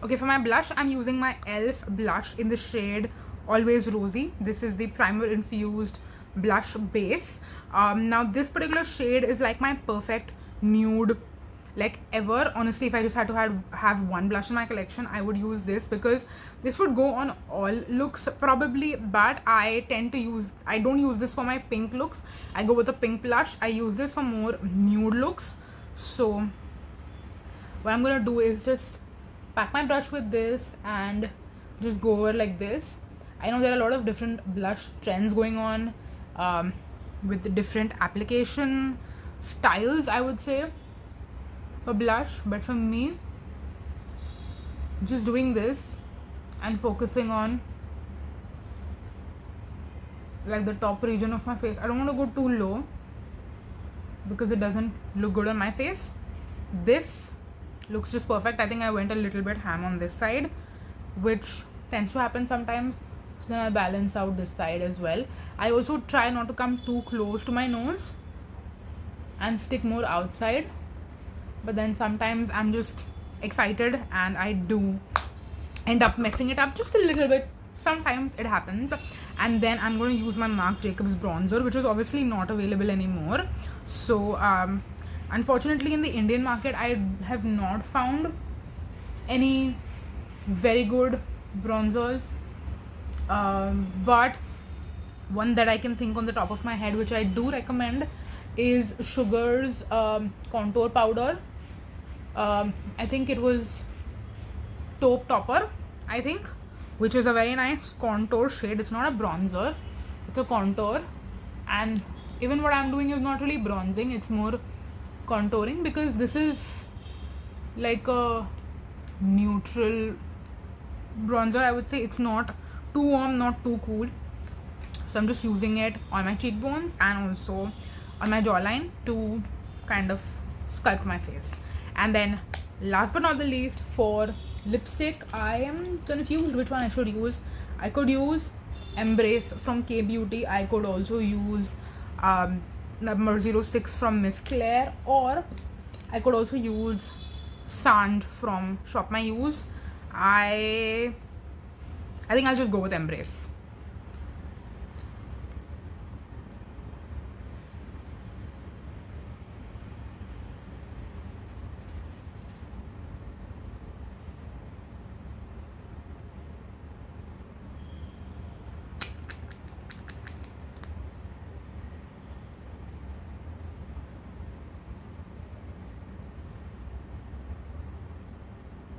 Okay, for my blush, I'm using my e.l.f. blush in the shade Always Rosy. This is the primer infused blush base. Now this particular shade is like my perfect nude like ever. Honestly, if I just had to have one blush in my collection, I would use this, because this would go on all looks probably, but I don't use this for my pink looks. I go with a pink blush. I use this for more nude looks. So what I'm gonna do is just pack my brush with this and just go over like this. I know there are a lot of different blush trends going on with different application styles, I would say, for blush, but for me, just doing this and focusing on like the top region of my face. I don't want to go too low because it doesn't look good on my face. This looks just perfect. I think I went a little bit ham on this side, which tends to happen sometimes, so then I balance out this side as well. I also try not to come too close to my nose and stick more outside, but then sometimes I'm just excited and I do end up messing it up just a little bit. Sometimes it happens. And then I'm going to use my Marc Jacobs bronzer, which is obviously not available anymore. So unfortunately in the Indian market I have not found any very good bronzers, but one that I can think on the top of my head which I do recommend is Sugar's contour powder. I think it was Taupe Topper, I think, which is a very nice contour shade. It's not a bronzer, it's a contour, and even what I'm doing is not really bronzing, it's more contouring, because this is like a neutral bronzer, I would say. It's not too warm, not too cool, so I'm just using it on my cheekbones and also on my jawline to kind of sculpt my face. And then last but not the least, for lipstick, I am confused which one I should use. I could use Embrace from K Beauty. I could also use number 06 from Miss Claire, or I could also use Sand from Shop My Use. I think I'll just go with Embrace.